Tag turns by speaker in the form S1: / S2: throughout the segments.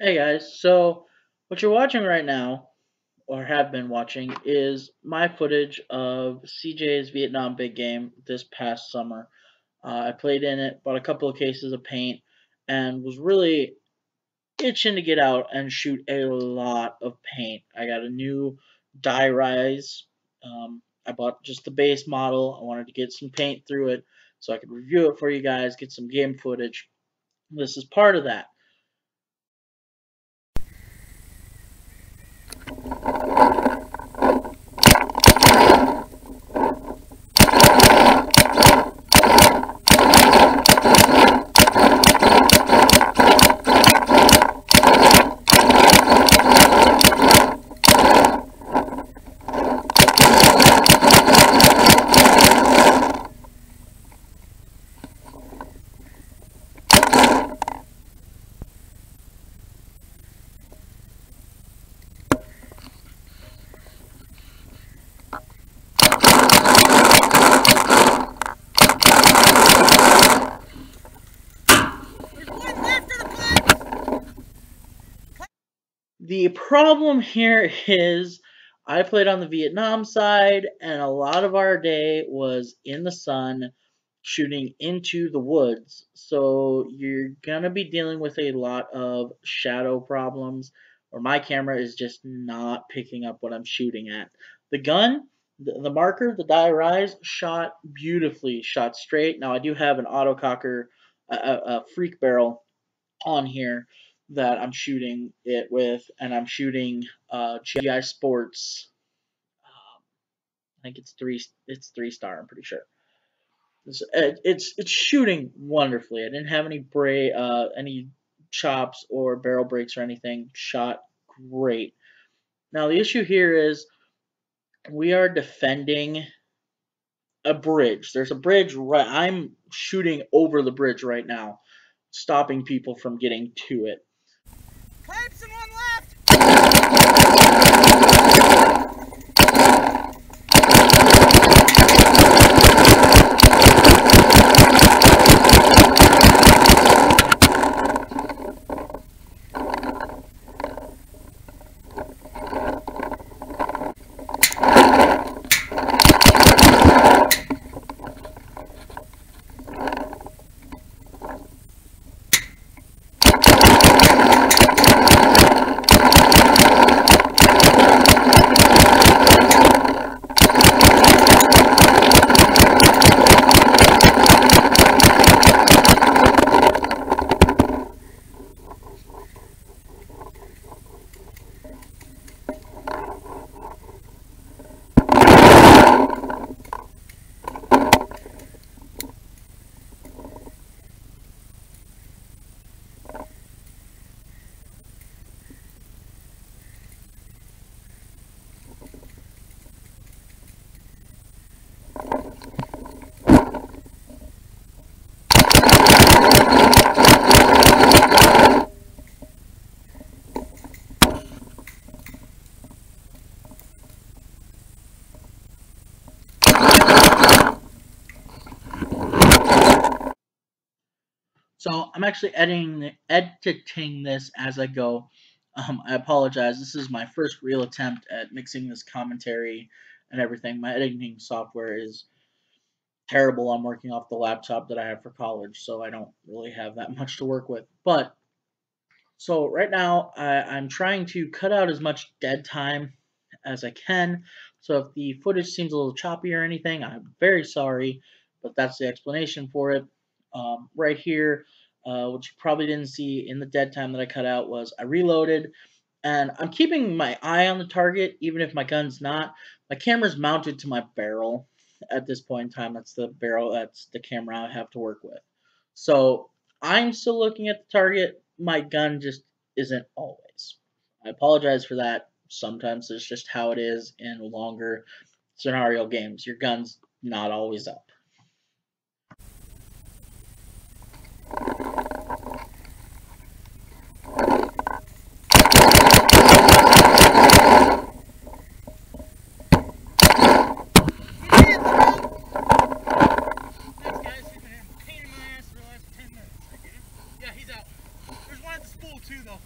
S1: Hey guys, so what you're watching right now, or have been watching, is my footage of CJ's Vietnam big game this past summer. I played in it, bought a couple of cases of paint, and was really itching to get out and shoot a lot of paint. I got a new dye rise. I bought just the base model. I wanted to get some paint through it so I could review it for you guys, get some game footage. This is part of that. The problem here is I played on the Vietnam side, and a lot of our day was in the sun shooting into the woods. So you're going to be dealing with a lot of shadow problems, or my camera is just not picking up what I'm shooting at. The gun, the marker, the die rise, shot beautifully, shot straight. Now I do have an autococker, a freak barrel on here that I'm shooting it with, and I'm shooting GI Sports. I think it's 3 star. I'm pretty sure. It's shooting wonderfully. I didn't have any chops or barrel breaks or anything. Shot great. Now the issue here is we are defending a bridge. There's a bridge right. I'm shooting over the bridge right now, stopping people from getting to it.
S2: Pipes and one left!
S1: So I'm actually editing this as I go. I apologize. This is my first real attempt at mixing this commentary and everything. My editing software is terrible. I'm working off the laptop that I have for college, so I don't really have that much to work with. But so right now, I'm trying to cut out as much dead time as I can. So if the footage seems a little choppy or anything, I'm very sorry, but that's the explanation for it. Right here, what you probably didn't see in the dead time that I cut out was I reloaded, and I'm keeping my eye on the target, even if my gun's not. My camera's mounted to my barrel at this point in time. That's the barrel, that's the camera I have to work with. So I'm still looking at the target. My gun just isn't always. I apologize for that. Sometimes it's just how it is in longer scenario games. Your gun's not always up.
S2: Too, though.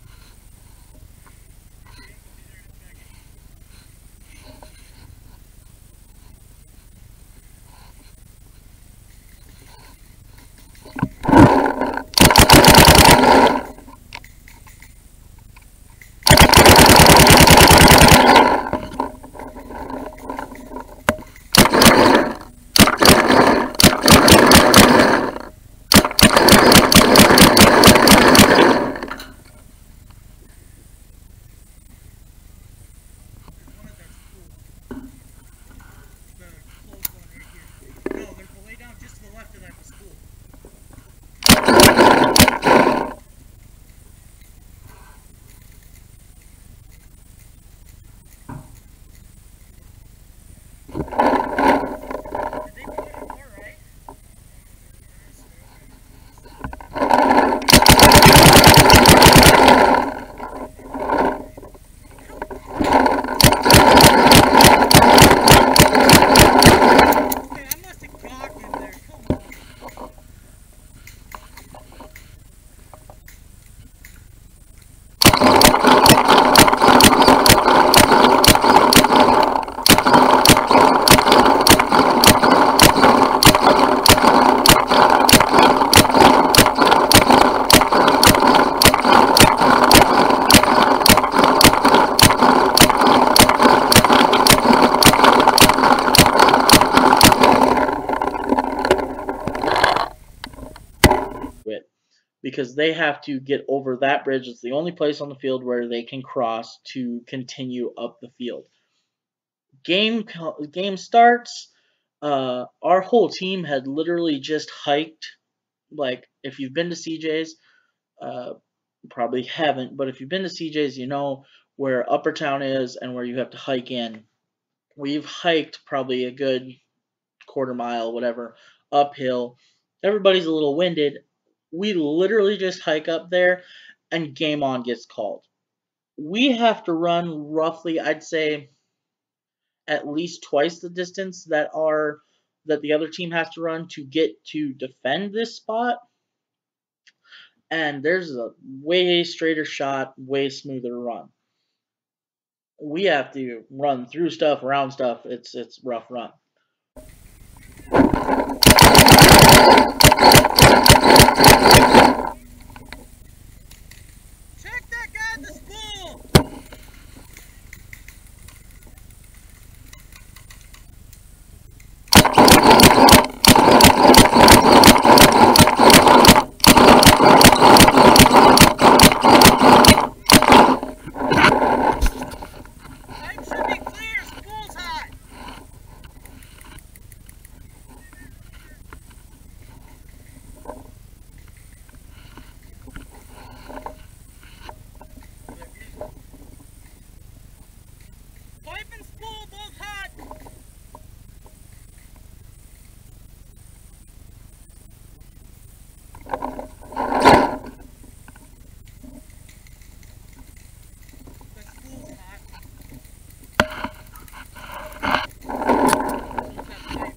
S1: because they have to get over that bridge. It's the only place on the field where they can cross to continue up the field. Game starts. Our whole team had literally just hiked. Like, if you've been to CJ's, probably haven't, but if you've been to CJ's, you know where Upper Town is and where you have to hike in. We've hiked probably a good quarter mile, whatever, uphill. Everybody's a little winded. We literally just hike up there and game on gets called. We have to run roughly, I'd say, at least twice the distance that the other team has to run to get to defend this spot. And there's a way straighter shot, way smoother run. We have to run through stuff, around stuff. It's rough run.
S2: Check that guy at the spool! Pipe should be clear, spool's hot! Pipe and spool both hot! The spool's hot. Spool's got pipe.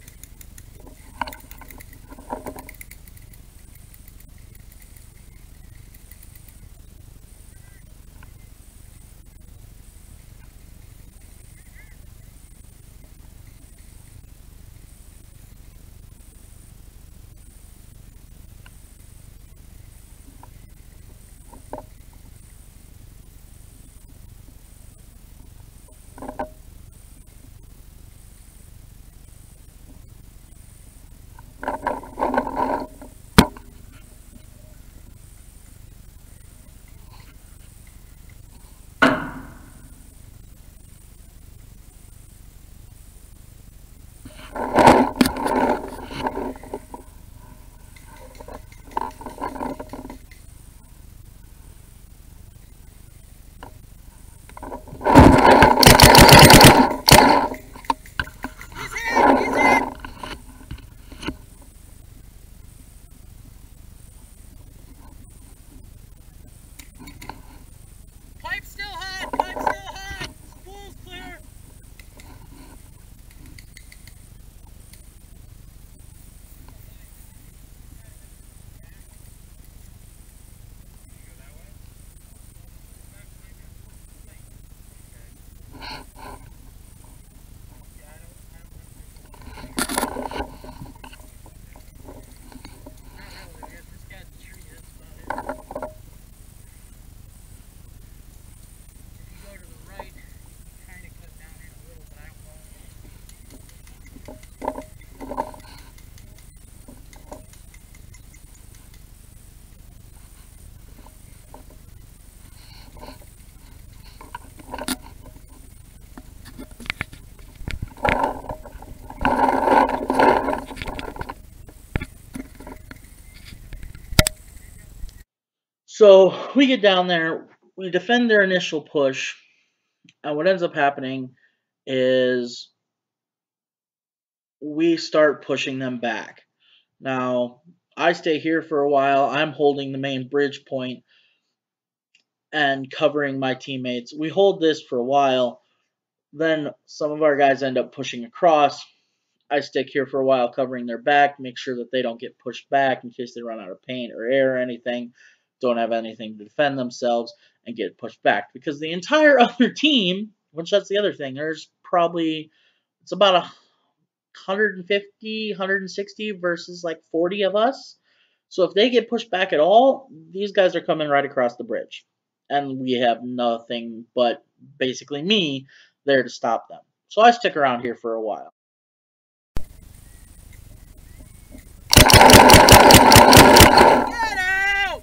S2: Pipe's still hot! Pipe's still hot! Spool's clear!
S1: So we get down there, we defend their initial push, and what ends up happening is we start pushing them back. Now, I stay here for a while. I'm holding the main bridge point and covering my teammates. We hold this for a while. Then some of our guys end up pushing across. I stick here for a while covering their back, make sure that they don't get pushed back in case they run out of paint or air or anything, don't have anything to defend themselves, and get pushed back. Because the entire other team, which that's the other thing, there's probably, it's about 150, 160 versus like 40 of us. So if they get pushed back at all, these guys are coming right across the bridge. And we have nothing but basically me there to stop them. So I stick around here for a while.
S2: Get out!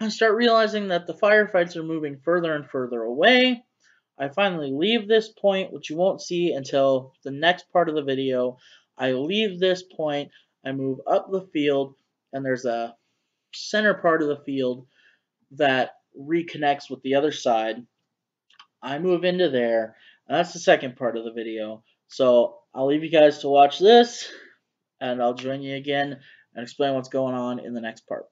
S1: I start realizing that the firefights are moving further and further away. I finally leave this point, which you won't see until the next part of the video. I leave this point, I move up the field, and there's a center part of the field that reconnects with the other side. I move into there, and that's the second part of the video. So I'll leave you guys to watch this, and I'll join you again and explain what's going on in the next part.